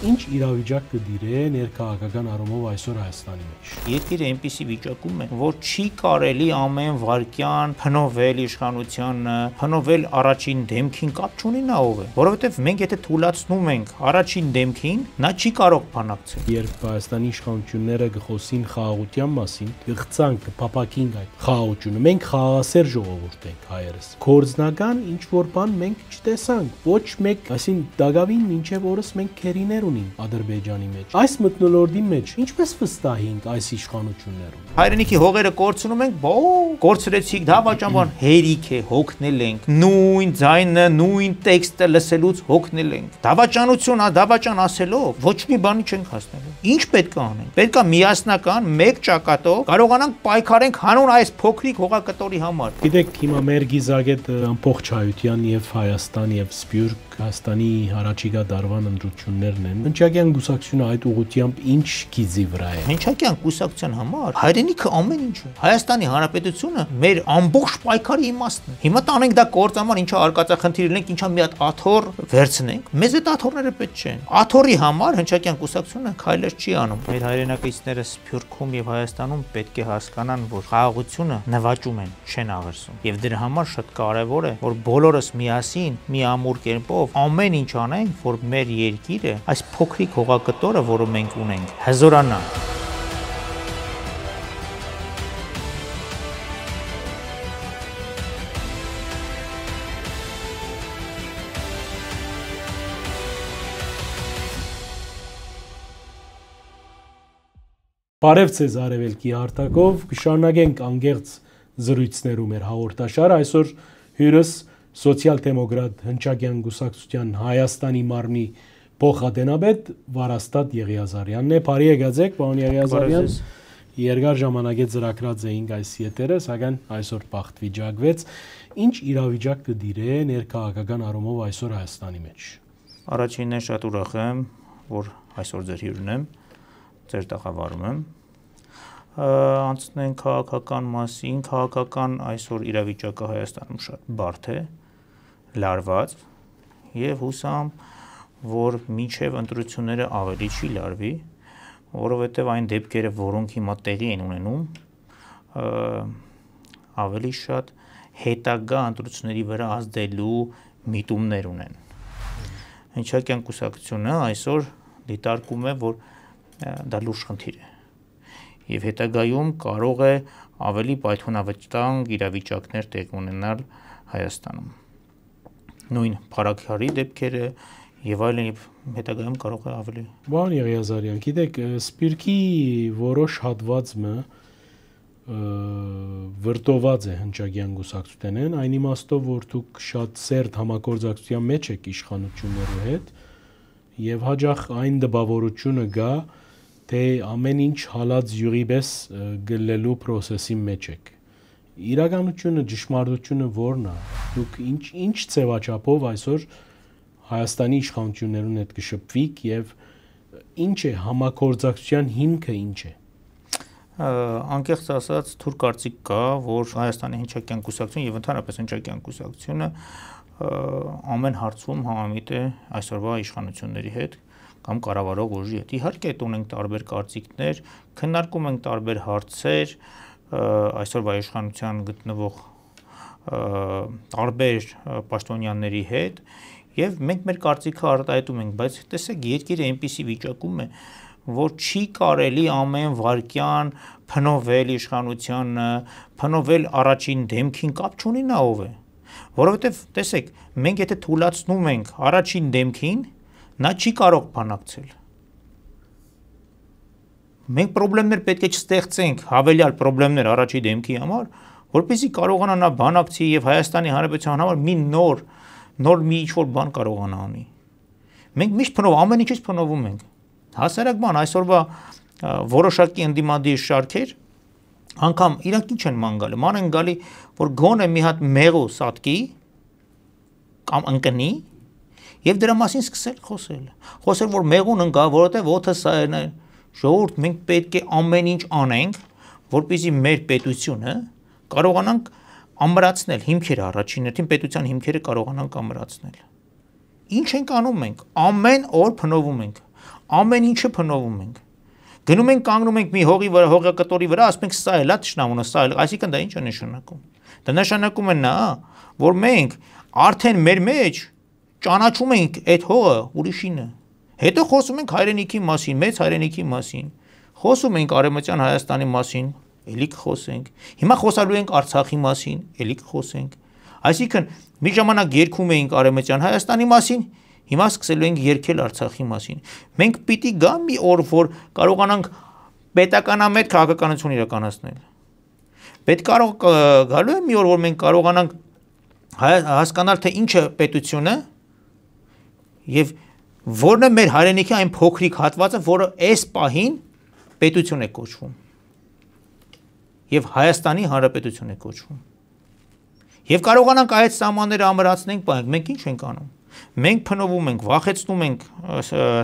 Ինչ իրավիճակ կդիրե ներքաղաքական առումով այսօր Հայաստանի մեջ։ Երկիրը այնպիսի վիճակում է, որ չի կարելի ամեն վարքյան փնովել իշխանությանը, փնովել առաջին դեմքին, կապ չունի նա ով է, որովհետև մենք եթե թույլատնում ենք առաջին դեմքին, նա չի կարող բանակցել։ Երբ Հայաստանի իշխանությունները գխոսին խաղաղության մասին, կղծանք, կփապակինք այդ խաղաղությունը, մենք խաղաղասեր ժողովուրդ ենք հայերս։ Կորձնական ինչ որ բան մենք չտեսանք, ոչ մեկ, այսին դակավին մինչև օրս մենք քերիներ ունենք Ադրբեջանի մեջ։ Այս մթնոլորտի մեջ ինչպես վստահենք այս իշխանություններում։ Հայրենիքի հողերը կորցնում ենք, կորցրեցիք, դավաճանաբար հերիք է, հոգնել ենք։ Նույն ձայնը, նույն տեքստը լսելուց հոգնել ենք։ Դավաճանություն, դավաճան ասելով ոչ մի բանի չենք հասնելու։ Ինչ պետք է անենք։ Պետք է միասնական մեկ ճակատով կարողանանք պայքարենք հանուն այս փոքրիկ հողակտորի համար։ Գիտեք, հիմա մեր գիզագետ ամբողջ հայության եւ Հայաստան եւ Սփյուռք Հայաստանի առաջիկա դարվան ընտրություններն են։ Հնչակյան կուսակցությունը այդ ուղղությամբ ինչ գիզի վրա է։ Հնչակյան կուսակցության համար հայրենիքը ամեն ինչ է։ Հայաստանի Հանրապետությունը մեր ամբողջ պայքարի իմաստն է։ Հիմա տանենք դա կործանման ինչա արկածախնդիր լինենք, ինչա մի հատ աթոռ վերցնենք։ Մեզ այդ աթոռները պետք չեն։ Աթոռի համար հնչակյան կուսակցությունը քայլեր չի անում։ Մեր հայրենակիցները Սփյուռքում եւ Հայաստանում պետք է հասկանան, որ խաղաղությունը նվաճում են, չեն աղերսում։ Եվ դրա համար շատ կարեւոր է, որ բոլորս միասին, մի ամուր կերպով ամեն ինչ անենք, որ մեր երկիրը, այս փոքրիկ հողակտորը, որը մենք ունենք, հզորանա։ Բարև ձեզ Արևելքի հարթակով, կշարունակենք անգեղծ զրույցներում մեր հաղորդաշարը, այսօր հյուրս սոցիալ-դեմոկրատ հնչակյան կուսակցության Հայաստանի մարմնի փոխադենաբեդ Վարաստատ Եղիազարյանն է։ Բարի եկած եք, պարոն Եղիազարյան, երկար ժամանակ ծրագրած էինք այս եթերը, սակայն այսօր բախտ վիճակվեց։ Ինչ իրավիճակ կդիրե ներքաղաքական առումով այսօր Հայաստանի մեջ։ Առաջինն շատ ուրախ եմ, որ այսօր ձեր հյուրն եմ, ձեր տաղավարում եմ, անցնենք քաղաքական մասին, քաղաքական այսօր իրավիճակը Հայաստանում շատ բարդ է, լարված եւ հուսամ, որ մինչեւ ընտրությունները ավելի չի լարվի, որովհետեւ այն դեպքերը, որոնք հիմա տեղի են ունենում, ավելի շատ հետագա ընտրությունների վրա ազդելու միտումներ ունեն։ Հնչակյան կուսակցությունը այսօր դիտարկում է, որ դա լուրջ խնդիր է եւ հետագայում կարող է ավելի պայթյունավեճտանք իրավիճակներ տեղ ունենալ Հայաստանում։ Նույն փառաքարի դեպքերը եւ այլն հետագայում կարող է ավելի։ Պարոն Եղիազարյան, գիտեք, Սփյուռքի որոշ հատվածը վրտոված է հնչակյան կուսակցութենեն, այն իմաստով, որ դուք շատ սերտ համագործակցության մեջ եք իշխանությունների հետ եւ հաջող այն դպավորությունը գա, թե ամեն ինչ հալած յուղի պես գլելու process-ի մեջ եք։ Իրականությունը, ճշմարտությունը ո՞րն է։ Դուք ինչ ծավալչափով այսօր Հայաստանի իշխանություններուն հետ կշփվիք եւ ինչ է համագործակցության հիմքը ինչ է։ Անկեղծ ասած, թուր կարծիք կա, որ Հայաստանի հնչակյան կուսակցությունը եւ ընդհանրապես հնչակյան կուսակցությունը ամեն հարցում համամիտ է այսօրվա իշխանությունների հետ կամ կառավարող ուժի հետ։ Իհարկե, ունենք տարբեր կարծիքներ, քննարկում ենք տարբեր հարցեր, այսօրվա իշխանության գտնվող տարբեր պաշտոնյաների հետ, եւ մենք մեր կարծիքը արտահայտում ենք, բայց տեսեք, երկիրը այնպիսի վիճակում է, որ չի կարելի ամեն վարքյան փնովել իշխանությանը, փնովել առաջին դեմքին, կապ չունի նա ով է, որովհետեւ տեսեք, մենք եթե թույլատնում ենք առաջին դեմքին, նա չի կարող բանակցել։ Մենք խնդիրներ պետք է չստեղծենք, հավելյալ խնդիրներ առաջի դեմքի համար, որպեսզի կարողանա նա բանակցի եւ Հայաստանի Հանրապետության համար մի նոր մի ինչ-որ բան կարողանա անի։ Մենք միշտ ամեն ինչից փնովում ենք։ Հասարակ բան այսօրվա որոշակի ընդդիմադիր շարքեր անգամ իրանք ինչ են ման գալի, ման են գալի, որ գոնե մի հատ մեղու սատկի կամ ընկնի եւ դրա մասին սկսել խոսել, որ մեղուն ընկա, որովհետեւ օդը սա է, ժողովուրդ, մենք պետք է ամեն ինչ անենք, որպեսզի մեր պետությունը կարողանանք ամրացնել հիմքերը առաջին հերթին պետության հիմքերը կարողանանք ամրացնել։ Ինչ ենք անում մենք։ Ամեն օր փնովում ենք։ ամեն ինչը փնովում ենք։ Գնում ենք կանգնում ենք մի հողի վրա, հողակտորի վրա, ասում ենք սա էլա թշնամունը, սա էլ, այսինքն դա ինչ է նշանակում։ Դա նշանակում է նա, որ մենք արդեն մեր մեջ ճանաչում ենք այդ հողը ուրիշինը։ Հետո խոսում ենք հայրենիքի մասին, մեծ հայրենիքի մասին։ Խոսում ենք Արևմտյան Հայաստանի մասին, էլի կխոսենք։ Հիմա խոսալու ենք Արցախի մասին, էլի կխոսենք։ Այսինքն մի ժամանակ երգում էինք Արևմտյան Հայաստանի մասին, հիմա սկսելու ենք երգել Արցախի մասին։ Մենք պիտի գա մի օր, որ կարողանանք պետականամետ քաղաքականություն իրականացնել։ Պետք գալու է մի օր, որ մենք կարողանանք հասկանալ, թե ինչ է պետությունը եւ որն է մեր հայրենիքի այն փոքրիկ հատվածը, որը այս պահին պետություն է կոչվում։ Եվ Հայաստանի Հանրապետություն է կոչվում։ Եվ կարողանանք այդ սահմանները ամրացնենք, բայց մենք ինչ ենք անում։ Մենք փնովում ենք, վախեցնում ենք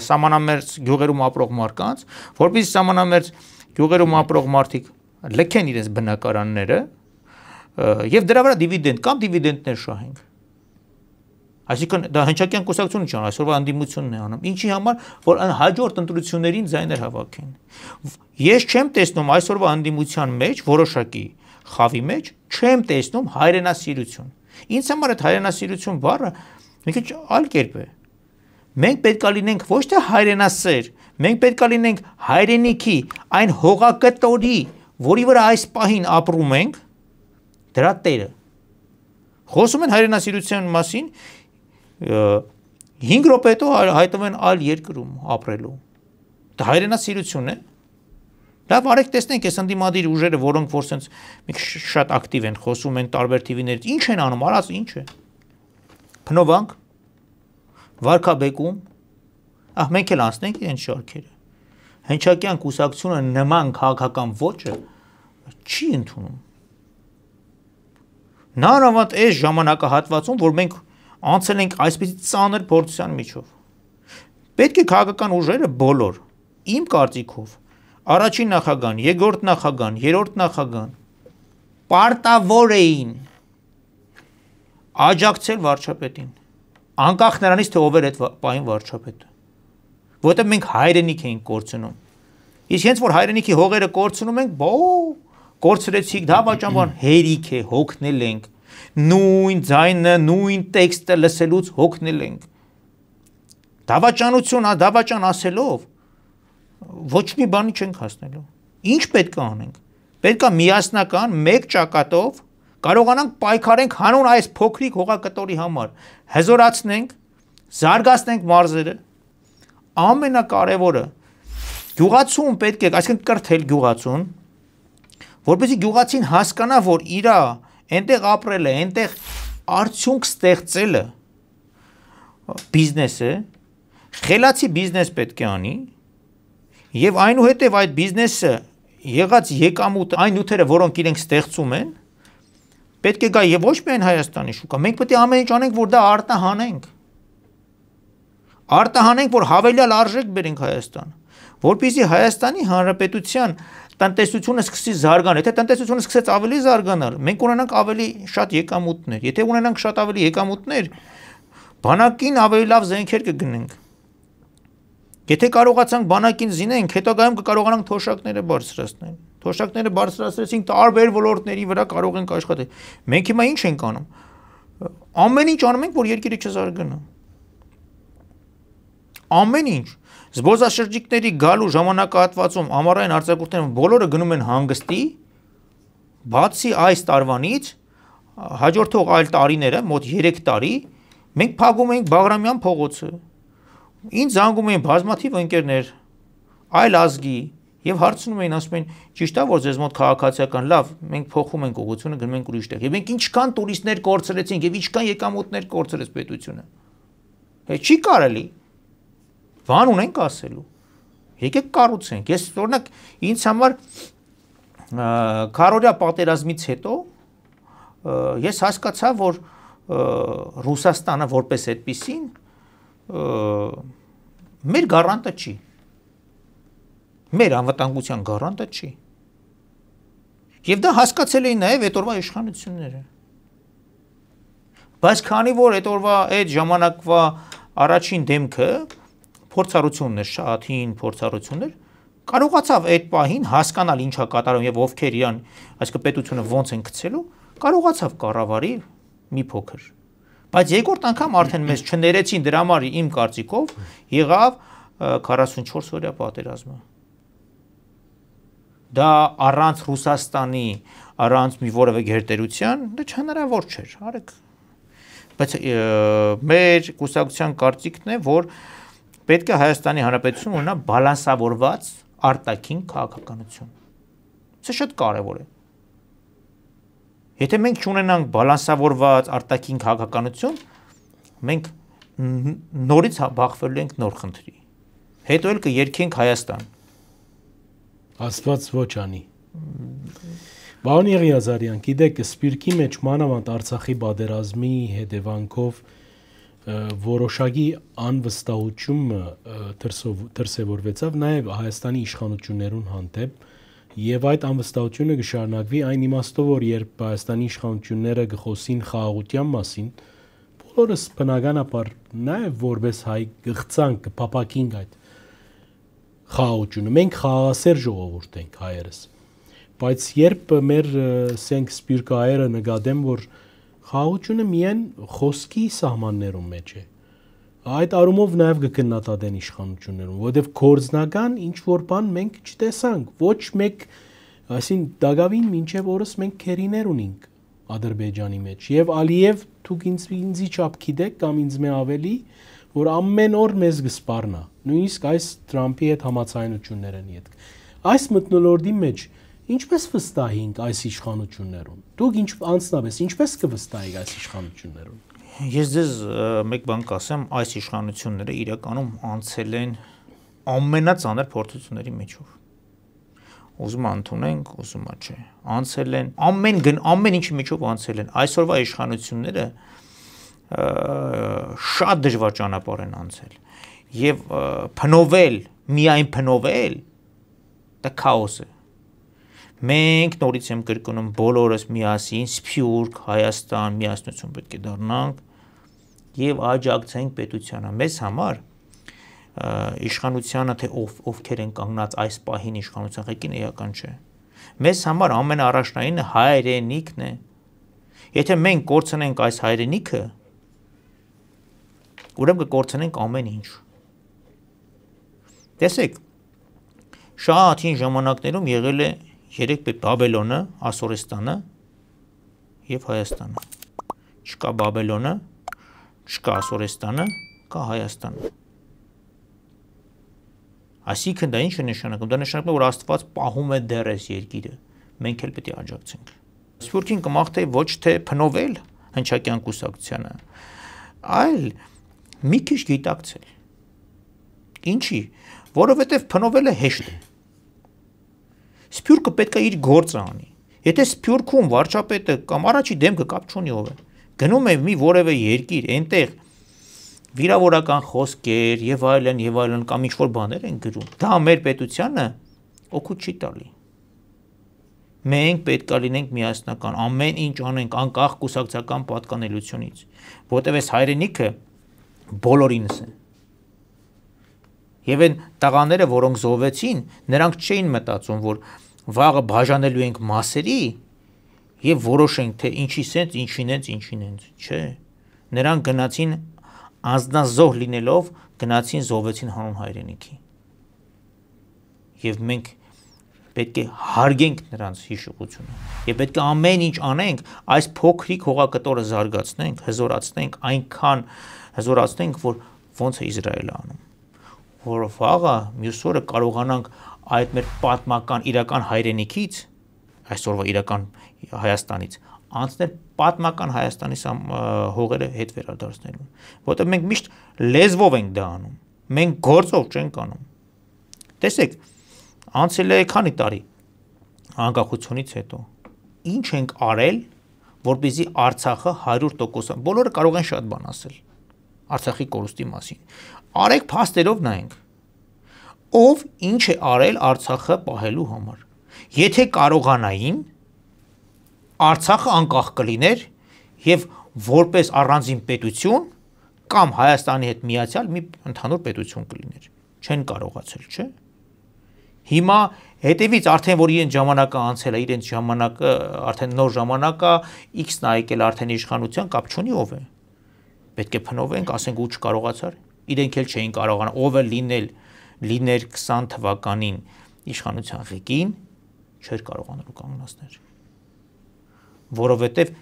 սահմանամերձ գյուղերում ապրող մարդկանց, որպեսզի սահմանամերձ գյուղերում ապրող մարդիկ լքեն իրենց բնակարանները եւ դրա վրա դիվիդենդ կամ դիվիդենդներ շահենք։ Այսինքն դա հնչակյան կուսակցությունը չի անում, այսօրվա անդիմությունն է անում։ Ինչի համար, որ հաջորդ ընտրություններին ձայներ հավաքեն։ Ես չեմ տեսնում այսօրվա անդիմության մեջ որոշակի խավի մեջ չեմ տեսնում հայրենասիրություն։ Ինձ համար այդ հայրենասիրություն բառը մի քիչ այլ կերպ է։ Մենք պետք է լինենք ոչ թե հայրենասեր, մենք պետք է լինենք հայրենիքի այն հողակտորի, որի վրա այս պահին ապրում ենք, դրա տերը։ Խոսում են հայրենասիրության մասին, 5 րոպե հետո հայտնվում են այլ երկրում ապրելու։ Դա հայրենասիրություն է։ Լավ, արեք տեսնենք այս ընդդիմադիր ուժերը, որոնք որ sense մի շատ ակտիվ են, խոսում են տարբեր TV-ներից, ինչ են անում, արած ինչ է։ Փնովանք, վարքաբեկում, մենք էլ անցնենք իրենց շարքերը։ Հնչակյան կուսակցությունը նման քաղաքական ոճը չի ընդունում։ Նորմալ այս ժամանակահատվածում, որ մենք անցել ենք այսպիսի ծանր փորձության միջով։ Պետք է քաղաքական ուժերը բոլոր, իմ կարծիքով, առաջին նախագահան, երկրորդ նախագահան, երրորդ նախագահան պարտավոր էին աջակցել վարչապետին, անկախ նրանից, թե ով էր այդ պահին վարչապետը, որովհետև մենք հայրենիք էինք կորցնում։ Իսկ հենց որ հայրենիքի հողերը կորցնում ենք, կորցրեցիք, դավաճանաբար հերիք է, հոգնել ենք, նույն ձայնը, նույն տեքստը լսելուց հոգնել ենք։ Դավաճան ասելով ոչ մի բանի չենք հասնելու։ Ինչ պետք է անենք։ Պետք է միասնական մեկ ճակատով կարողանանք պայքարենք հանուն այս փոքրիկ հողակտորի համար, հզորացնենք, զարգացնենք մարզերը։ Ամենակարևորը գյուղացուն պետք է, այսինքն կրթել գյուղացուն, որպեսզի գյուղացին հասկանա, որ իր այնտեղ ապրելը, այնտեղ արդյունք ստեղծելը բիզնեսը, խելացի բիզնես պետք է անի, եւ այնուհետեւ այդ բիզնեսը եղած եկամուտ, այն նյութերը, որոնք իրենք ստեղծում են, պետք է գա եւ ոչ միայն Հայաստանի շուկա, մենք պետք է ամեն ինչ անենք, որ դա արտահանենք, որ հավելյալ արժեք բերենք Հայաստան, որպեսզի Հայաստանի Հանրապետության տնտեսությունը սկսի զարգանալ, եթե տնտեսությունը սկսեց ավելի զարգանալ, մենք ունենանք ավելի շատ եկամուտներ, եթե ունենանք շատ ավելի եկամուտներ, բանակին ավելի լավ զենքեր կգնենք։ Եթե կարողացանք բանակին զինենք, հետագայում կկարողանանք թոշակները բարձրացնել։ Թոշակները բարձրացրեցինք տարբեր ոլորտների վրա կարող ենք աշխատել։ Մենք հիմա ինչ ենք անում։ Ամեն ինչ անում ենք, որ երկիրը չզարգանա։ Ամեն ինչ։ Զբոսաշրջիկների գալու ժամանակահատվածում ամառային արձակուրդներում բոլորը գնում են հանգստի, բացի այս տարվանից հաջորդող այլ տարիները, մոտ 3 տարի, մենք փակում ենք Բաղրամյան փողոցը։ Ինձ զանգում էին բազմաթիվ ընկերներ, այլ ազգի եւ հարցնում էին, ասում էին, ճիշտ է, որ ձեզ մոտ քաղաքացիական լավ, մենք փոխում ենք ուղղությունը, գնում ենք ուրիշ տեղ։ Եվ մենք ինչքան տուրիստներ կորցրեցինք եւ ինչքան եկամուտներ կորցրեց պետությունը։ Չի կարելի։ Բան ունենք ասելու։ Եկեք կառուցենք։ Ես օրինակ ինձ համար քարորյա պատերազմից հետո ես հասկացա, որ Ռուսաստանը որպես այդպիսին մեր գարանտը չի։ Մեր անվտանգության գարանտը չի։ Եվ դա հասկացել էին նաև այդ օրվա իշխանությունները։ Բայց քանի որ այդ օրվա այդ ժամանակվա առաջին դեմքը փորձառություններ, շատ հին փորձառություններ, կարողացավ այդ պահին հասկանալ ինչա կատարում եւ ովքեր իրան, այսինքն պետությունը ոնց են գցելու, կարողացավ կառավարի մի փոքր։ Բայց երկրորդ անգամ արդեն մեզ չներեցին դրա համար իմ կարծիքով եղավ 44 օրյա պատերազմը։ Դա առանց Ռուսաստանի, առանց մի որևէ գերտերության, դա չհնարավոր չէր, արեք։ Բայց մեր կուսակցության կարծիքն է, որ պետք է Հայաստանի Հանրապետությունը ունենա բալանսավորված արտաքին քաղաքականություն։ Սա շատ կարևոր է։ Եթե մենք չունենանք բալանսավորված արտաքին քաղաքականություն, մենք նորից բախվելու ենք նոր խնդրի։ Հետո էլ կերքենք Հայաստան։ Աստված ոչ անի։ Պարոն Եղիազարյան, գիտեք, Սփյուռքի մեջ մանավանդ Արցախի պատերազմի հետևանքով որոշակի անվստահություն դրսևորվեցավ նաև Հայաստանի իշխանություններուն հանդեպ, եւ այդ անվստահությունը կշարունակվի այն իմաստով, որ երբ Հայաստանի իշխանությունները գխոսին խաղաղության մասին, բոլորս բնականաբար նաև որպես հայ գղցանք կփապակինք այդ խաղաղությունը։ Մենք խաղաղասեր ժողովուրդ ենք հայերս, բայց երբ մեր սենք սփյուռք հայերը նկատեն, որ խաղաղությունը միայն խոսքի սահմաններում մեջ է, այդ առումով նաև կքննադատեն իշխանություններում, որովհետև գործնական ինչ որ բան մենք չտեսանք, ոչ մեկ, այսին դակավին մինչև օրս մենք քերիներ ունենք Ադրբեջանի մեջ, եւ Ալիև դուք ինձի չափ գիտեք կամ ինձ մե ավելի, որ ամեն օր մեզ կսպառնա, նույնիսկ այս Թրամփի հետ համաձայնություններն հետ։ Այս մթնոլորտի մեջ ինչպես վստահենք այս իշխանություններուն։ Դուք անձնապես ինչպես կվստահեք այս իշխանություններուն։ Ես ձեզ մեկ բան կասեմ, այս իշխանությունները իրականում անցել են ամենածանր փորձությունների միջով։ Ուզում ընդունենք, ուզում չէ։ Անցել են ամեն ինչի միջով անցել են։ Այսօրվա իշխանությունները շատ դժվար ճանապարհ են անցել։ Եվ միայն փնովել, դա քաոս է։ Մենք նորից եմ կրկնում բոլորս միասին Սփյուռք, Հայաստան միասնություն պետք է դառնանք եւ աջակցենք պետությանը։ Մեզ համար իշխանությանը թե ովքեր են կանգնած այս պահին իշխանության ղեկին էական չէ։ Մեզ համար ամենաառաջնայինը հայրենիքն է։ Եթե մենք կորցնենք այս հայրենիքը, ուրեմն կկորցնենք ամեն ինչ։ Տեսեք, շատ հին ժամանակներում եղել է 3 Բաբելոնը, Ասորեստանը եւ Հայաստանը։ Չկա Բաբելոնը, չկա Ասորեստանը, կա Հայաստանը։ Այսինքն դա ինչ է նշանակում։ Դա նշանակում է, որ Աստված պահում է դեռ այս երկիրը։ Մենք էլ պետք է աջակցենք։ Սփյուռքին կմաղթեի ոչ թե փնովել հնչակյան կուսակցությանը, այլ մի քիչ գիտակցել։ Ինչի՞, որովհետև փնովելը հեշտ է։ Սփյուռքը պետք է իր գործը անի։ Եթե Սփյուռքում վարչապետը կամ առաջի դեմքը կապ չունի ով է, գնում է մի որևէ երկիր, այնտեղ վիրավորական խոսքեր եւ այլն կամ ինչ-որ բաներ են գրում, դա մեր պետությանը օգուտ չի տալի։ Մենք պետք է լինենք միասնական, ամեն ինչ անենք անկախ կուսակցական պատկանելությունից, որտեղ այս հայրենիքը բոլորինս է։ Եվ այն տղաները, որոնք զոհվեցին, նրանք չէին մտածում, որ վաղը բաժանելու ենք մասերի եւ որոշենք, թե ինչի սենց, ինչին ենք, չէ։ Նրանք գնացին անձնազոհ լինելով, գնացին զոհվեցին հանուն հայրենիքի։ Եվ մենք պետք է հարգենք նրանց հիշողությունը։ Եվ պետք է ամեն ինչ անենք, այս փոքրիկ հողակտորը զարգացնենք, հզորացնենք, այնքան հզորացնենք, որ ոնց է Իսրայելը անում։ Որ վաղը մյուս օրը կարողանանք այդ մեր պատմական իրական հայրենիքից, այսօրվա իրական Հայաստանից, անցնել պատմական Հայաստանի հողերը հետ վերադարձնելու, որտեղ մենք միշտ լեզվով ենք դա անում, մենք գործով չենք անում։ Տեսեք, անցել է քանի տարի անկախությունից հետո, ինչ ենք արել, որպեսզի Արցախը 100%, բոլորը կարող են շատ բան ասել Արցախի կորուստի մասին։ Արեք փաստերով նայենք, ով ինչ է արել Արցախը պահելու համար։ Եթե կարողանային, Արցախը անկախ կլիներ եւ որպես առանձին պետություն կամ Հայաստանի հետ միացյալ մի ընդհանուր պետություն կլիներ։ Չեն կարողացել, չէ՞։ Հիմա հետևից արդեն որ իրենց ժամանակը անցել է, իրենց ժամանակը արդեն նոր ժամանակ է, X-ն է եկել արդեն իշխանության, կապ չունի ով է։ Պետք է փնովենք, ասենք ու չկարողացար։ Իրենք էլ չէին կարողանա, ով է լիներ 20 թվականին իշխանության ղեկին, չէր կարողանալու կանգնացնել։ Որովհետև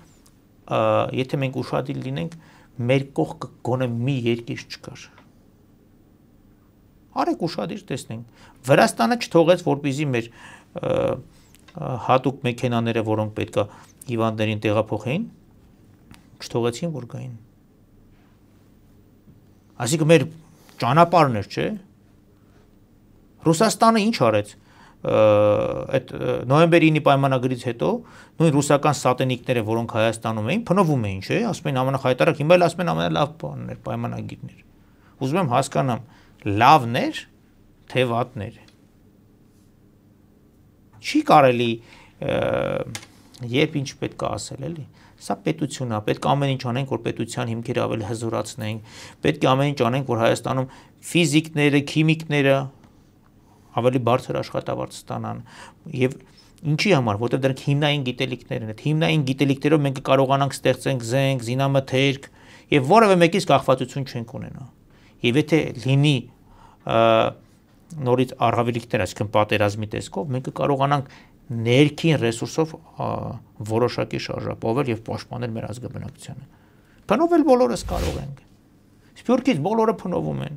եթե մենք ուշադիր լինենք, մեր կողքը գոնե մի երկիր չկար։ Արեք ուշադիր տեսնենք։ Վրաստանը չթողեց, որպեսզի մեր հատուկ մեքենաները, որոնք պետքա հիվանդներին տեղափոխեին, չթողեցին, որ գային։ Այսինքն մեր ճանապարհն էր, չէ՞։ Ռուսաստանը ինչ արեց։ Այդ նոյեմբերի 9-ի պայմանագրից հետո նույն ռուսական սատենիկները, որոնք Հայաստանում էին, փնովում էին, չէ՞, ասում են ամենախայտարակ, հիմա էլ ասում են ամենալավ բաններ, պայմանագիրներ։ Ուզում եմ հասկանամ, լավներ, թե վատներ։ Չի կարելի երբ ինչ պետք է ասել, էլի։ Սա պետություն է, պետք է ամեն ինչ անենք, որ պետության հիմքերը ավելի հզորացնենք, պետք է ամեն ինչ անենք, որ Հայաստանում ֆիզիկները, քիմիկները ավելի բարձր աշխատավարձ ստանան եւ ինչի համար, որտեղ դրանք հիմնային գիտելիքներ են, այդ հիմնային գիտելիքներով մենք կարողանանք ստեղծենք զենք, զինամթերք եւ որևէ մեկից կախվածություն չենք ունենա։ Եվ եթե լինի նորից առավելիքներ, այսինքն պատերազմի տեսքով, մենք կարողանանք ներքին ռեսուրսով որոշակի շարժապովել եւ պաշտպանել մեր ազգաբնակչությանը։ Փնովել բոլորս կարող ենք։ Սփյուռքից բոլորը փնովում են։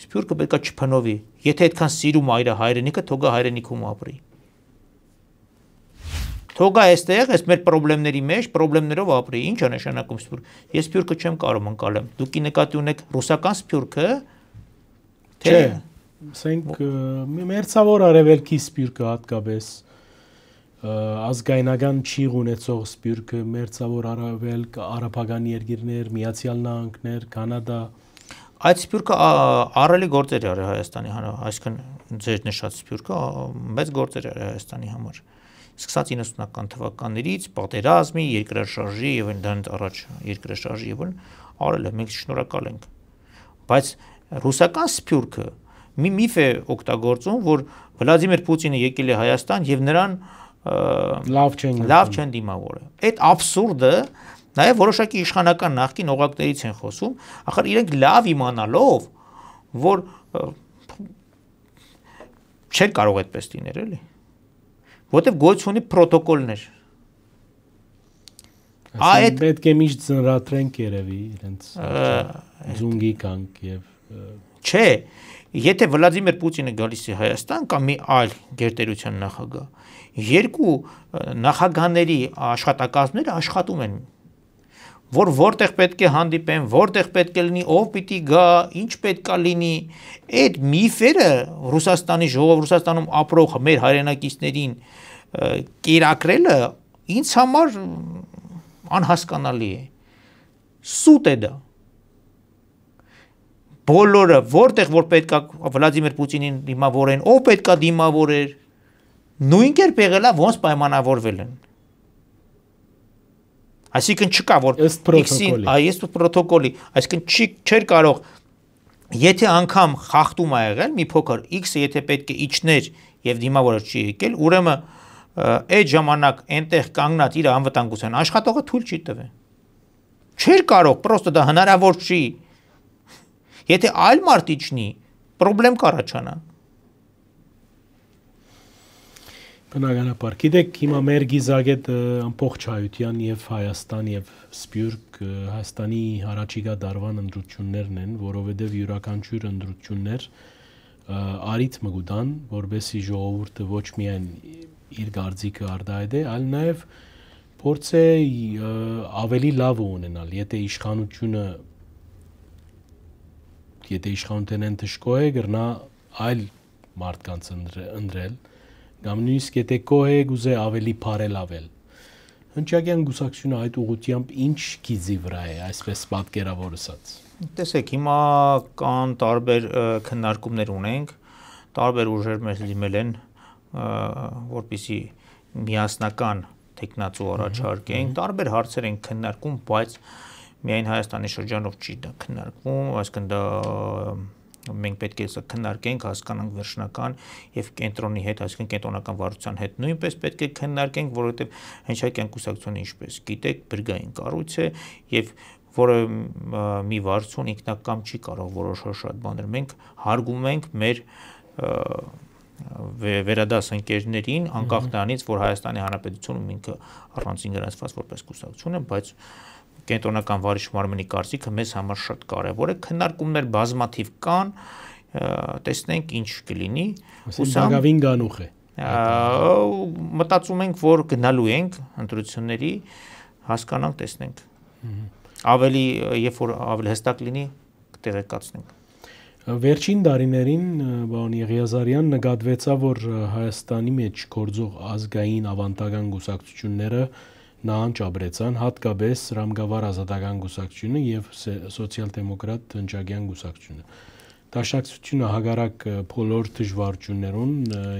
Սփյուռքը պետք է չփնովի։ Եթե այդքան սիրում այրը հայրենիքը, թողա հայրենիքում ապրի։ Թողա այստեղ, այս մեր խնդիրների մեջ, խնդիրներով ապրի։ Ինչ է նշանակում սփյուռք։ Ես սփյուռքը չեմ կարող ընկալեմ։ Դուք նկատի ունեք ռուսական սփյուռքը, թե ասենք մերձավոր արևելքի սփյուռքը հատկապես ազգայնական չիղ ունեցող սփյուռքը, մերձավոր արևելք, արաբական երկիրներ, Միացյալ Նահանգներ, Կանադա, այդ սփյուռքը առելի գործեր արի Հայաստանի համար, այսինքն ձեր նշած սփյուռքը մեծ գործեր արի Հայաստանի համար։ Սկսած 90-ական թվականներից պատերազմի, երկրաշարժի եւ դրանից առաջ երկրաշարժի եւ արել է, մենք շնորհակալ ենք։ Բայց ռուսական սփյուռքը մի միֆ է օգտագործում, որ Վլադիմիր Պուտինը եկել է Հայաստան եւ նրան լավ չեն դիմավորը։ Այդ աբսուրդը նաև որոշակի իշխանական նախկին օղակներից են խոսում, ախր իրենք լավ իմանալով, որ չեն կարող այդպես լինել, էլի։ Որտեվ գոյություն ունի պրոտոկոլներ։ Այդ պետք է միշտ ծնրատրենք երևի իրենց զունգի կանք եւ չէ, եթե Վլադիմիր Պուտինը գալիս է Հայաստան կամ մի այլ գերտերության նախագահ, երկու նախագահների աշխատակազմները աշխատում են, որ որտեղ պետք է հանդիպեն, որտեղ պետք է լինի, ով պիտի գա, ինչ պետք է լինի, այդ միֆերը Ռուսաստանի ժողով, Ռուսաստանում ապրող մեր հայրենակիցներին կերակրելը ինձ համար անհասկանալի է։ Սուտ է դա։ Բոլորը, որտեղ որ պետք է Վլադիմիր Պուտինին դիմավորեն, ով պետք է դիմավորեր, նույն կերպ եղել է, ոնց պայմանավորվել են։ Այսինքն չկա, որ ըստ պրոտոկոլի, այսինքն չէր կարող, եթե անգամ խախտում ա եղել, մի փոքր X-ը եթե պետք է իջներ եւ դիմավորը չի եկել, ուրեմն այդ ժամանակ այնտեղ կանգնած իր անվտանգության աշխատողը թույլ չի տվել։ Չէր կարող, պրոստը դա հնարավոր չի։ Եթե այլ մարդ իջնի, խնդրեմ կառաջանա։ Բնականաբար, գիտեք, հիմա մեր գիզագետ ամբողջ հայության եւ Հայաստան եւ Սփյուռք Հայաստանի առաջիկա դարվան ընտրություններն են, որովհետեւ յուրաքանչյուր ընտրություններ արիթմ կուտան, որբեսի ժողովուրդը ոչ միայն իր գործիքը արտահայտե, այլ նաեւ փորձե ավելի լավ ունենալ, եթե իշխանությունն դժկո է, գրնա այլ մարդկանց ընտրել, կամ նույնիսկ եթե կոհ է գուզե ավելի բարելավել։ Հնչակյան գուսակցությունը այդ ուղղությամբ ինչ գիծի վրա է, այսպես պատկերավորսած։ Տեսեք, հիմա կան տարբեր քննարկումներ ունենք, տարբեր ուժեր մեզ դիմել են, որպեսզի միասնական տեխնացու առաջարկենք, տարբեր հարցեր են քննարկում, բայց միայն Հայաստանի շրջանով չի դա քննարկվում, այսինքն դա մենք պետք է քննարկենք, հասկանանք վերջնական եւ կենտրոնի հետ, այսինքն կենտրոնական վարչության հետ նույնպես պետք է քննարկենք, որովհետեւ հնչակյան կուսակցությունը ինչպես գիտեք, բրգային կառույց է եւ որը մի վարչություն ինքնակամ չի կարող որոշել շատ բաներ։ Մենք հարգում ենք մեր վերադաս ընկերներին, անկախ նրանից, որ Հայաստանի Հանրապետությունում ինքը առանցին գրանցված որպես կուսակցություն է, բայց կենտրոնական վարիչ մարմնի կարծիքը մեզ համար շատ կարևոր է, քննարկումներ բազմաթիվ կան, տեսնենք ինչ կլինի, Բաղավին գանուխ է։ Մտածում ենք, որ գնալու ենք ընտրությունների, հասկանանք, տեսնենք։ Ավելի, երբ որ ավելի հստակ լինի, կտեղեկացնենք։ Վերջին տարիներին պարոն Եղիազարյան նկատվեցավ, որ Հայաստանի մեջ գործող ազգային ավանդական կուսակցությունները նահանջ ապրեցան, հատկապես Ռամգավառ ազատական կուսակցությունը եւ սոցիալ-դեմոկրատ հնչակյան կուսակցությունը։ Դաշնակցությունը հագարակ բոլոր դժվարություններուն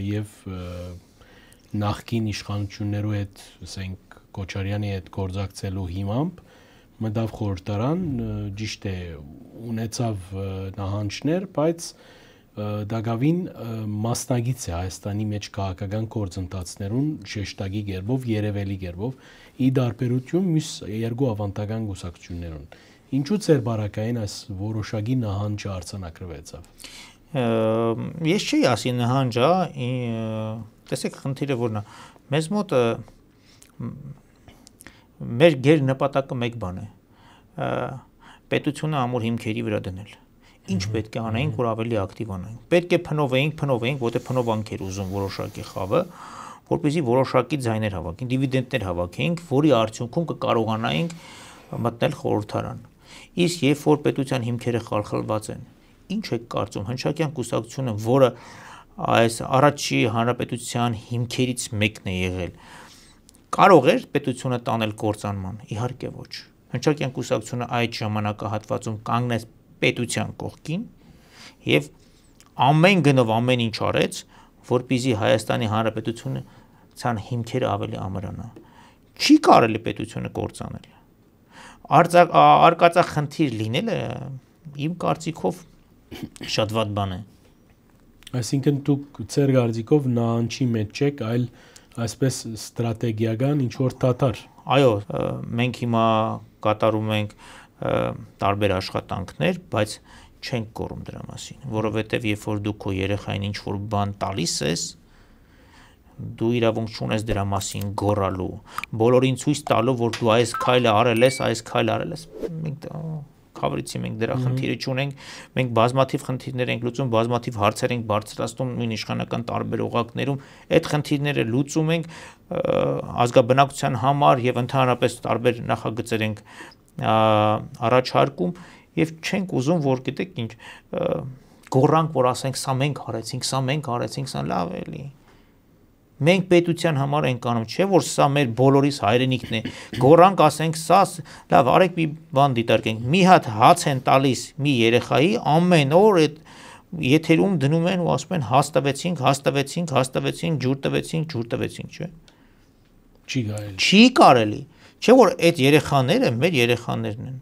եւ նախկին իշխանություններու հետ, ասենք Քոչարյանի հետ գործակցելու հիմամբ մտավ խորհրդարան, ճիշտ է, ունեցավ նահանջներ, բայց դակավին մասնագիծ է Հայաստանի մեջ քաղաքական գործընթացներուն շեշտակի կերպով, երևելի կերպով, ի տարբերություն մյուս երկու ավանդական կուսակցություններուն։ Ինչու՞ ծեր բարակային այս որոշակի նահանջը արձանագրվեցավ։ Ես չի ասի նահանջա, տեսեք խնդիրը որն է։ Մեզ մոտ մեր գեր նպատակը մեկ բան է։ Պետությունը ամուր հիմքերի վրա դնել։ Ինչ պետք է անենք, որ ավելի ակտիվ անենք։ Պետք է փնովենք, որտեղ փնովանք էր ուզում որոշակի խավը, որպեսզի որոշակի ձայներ հավաքենք, դիվիդենտներ հավաքենք, որի արդյունքում կկարողանայինք մտնել խորհրդարան։ Իսկ երբ որ պետության հիմքերը խալխլված են, ինչ է կարծում հնչակյան կուսակցությունը, որը այս առաջի հանրապետության հիմքերից մեկն է եղել, կարող էր պետությունը տանել կործանման, իհարկե ոչ։ Հնչակյան կուսակցությունը այդ ժամանակահատվածում կանգնեց պետության կողքին եւ ամեն գնով ամեն ինչ արեց, որպեսզի Հայաստանի Հանրապետության հիմքերը ավելի ամրանա։ Չի կարելի պետությունը կործանել։ Արկածախնդիր լինելը իմ կարծիքով շատ վատ բան է։ Այսինքն դուք ծեր կարծիքով նահանջի մեջ չեք, այլ այսպես ստրատեգիական ինչ որ դատար։ Այո, մենք հիմա կատարում ենք տարբեր աշխատանքներ, բայց չենք կորում դրա մասին, որովհետև երբ որ դու քո երեխային ինչ որ բան տալիս ես, դու իրավունք չունես դրա մասին գոռալու, բոլորին ցույց տալու, որ դու այս քայլը արել ես, այս քայլը արել ես։ Մենք խավրիցի մենք դրա խնդիրը չունենք, մենք բազմաթիվ խնդիրներ ենք լուծում, բազմաթիվ հարցեր ենք բարձրացնում նույն իշխանական տարբեր օղակներում, այդ խնդիրները լուծում ենք ազգաբնակության համար եւ ընդհանրապես տարբեր նախագծեր ենք առաջարկում եւ չենք ուզում, որ գիտեք ինչ գոռանք, որ ասենք սա մենք արեցինք, սա լավ էլի։ Մենք պետության համար ենք անում, չէ՞ որ սա մեր բոլորիս հայրենիքն է։ Գոռանք, ասենք, սա լավ, արեք մի բան դիտարկենք։ Մի հատ հաց են տալիս մի երեխայի, ամեն օր այդ եթերում դնում են ու ասում են հաստավեցինք, ջուր տվեցինք, չէ՞։ Չի կարելի։ Չէ՞ որ այդ երեխաները մեր երեխաներն են։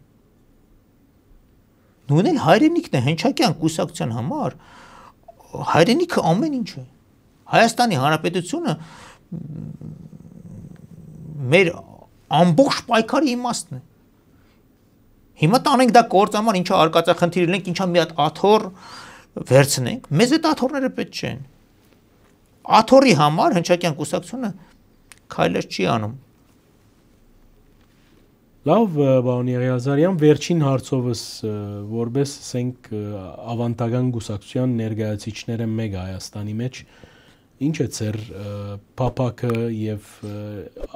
Նույնն էլ հայրենիքն է հնչակյան կուսակցության համար։ Հայրենիքը ամեն ինչ է։ Հայաստանի Հանրապետությունը մեր ամբողջ պայքարի իմաստն է։ Հիմա տանենք դա կործանման, ինչա արկածախնդիր լինենք, ինչա մի հատ աթոռ վերցնենք, մեզ այդ աթոռները պետք չեն։ Աթոռի համար հնչակյան կուսակցությունը քայլեր չի անում։ Լավ, պարոն Եղիազարյան, վերջին հարցովս որպես ասենք ավանդական կուսակցության ներկայացիչները մեկ Հայաստանի մեջ ինչ է ծեր փափակը եւ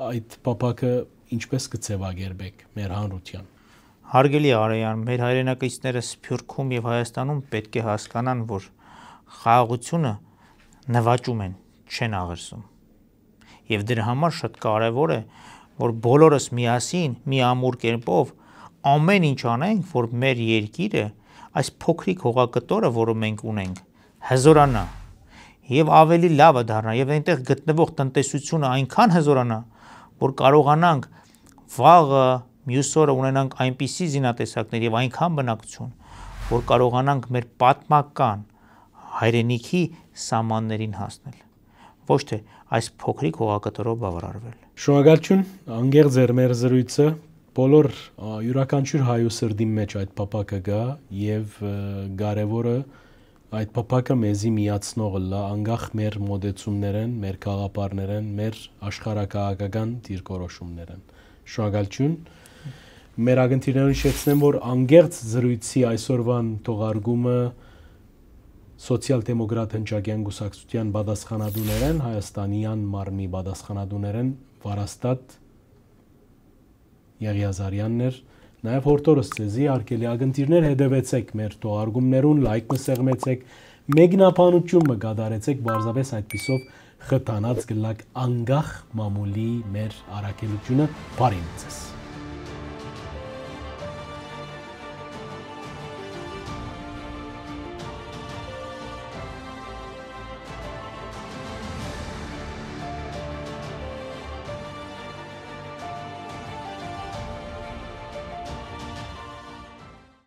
այդ փափակը ինչպես կձևակերպեք մեր հանրության։ Հարգելի Արեյան, մեր հայրենակիցները Սփյուռքում եւ Հայաստանում պետք է հասկանան, որ խաղաղությունը նվաճում են, չեն աղերսում։ Եվ դրա համար շատ կարեւոր է, որ բոլորս միասին, մի ամուր կերպով ամեն ինչ անենք, որ մեր երկիրը, այս փոքրիկ հողակտորը, որը մենք ունենք, հզորանա եւ ավելի լավը դառնա եւ այնտեղ գտնվող տնտեսությունը այնքան հզորանա, որ կարողանանք վաղը մյուս օրը ունենանք այնպիսի զինատեսակներ եւ այնքան բնակություն, որ կարողանանք մեր պատմական հայրենիքի սահմաններին հասնել, ոչ թե այս փոքրիկ հողակտորով բավարարվել։ Շնորհակալություն, անգերձ էր մեր զրույցը, բոլոր յուրաքանչյուր հայու սրտի մեջ այդ փափակը գա եւ կարեւորը այդ փափակը մեզի միացնողը լա անգախ մեր մոդեցումներն, մեր խաղապարներն, մեր աշխարհակահաղական դիրքորոշումներն։ Շնորհակալություն։ Մեր ագնտիրներուն շեշտեմ, որ անգերձ զրույցի այսօրվան թողարկումը սոցիալ-դեմոկրատ հնչակյան գուսակցության պատասխանատուներն, հայաստանյան մարմնի պատասխանատուներն Վարաստատ Եղիազարյանն էր, նաև հորդորս ձեզի արկելի ագնտիրներ հետևեցեք մեր թողարկումներուն, լայք մսեղմեցեք, մեկնաբանություն մգադարեցեք, բարձրապես այդպիսով խթանած գլակ անգախ մամուլի մեր առաքելությունը բարին ձեզ։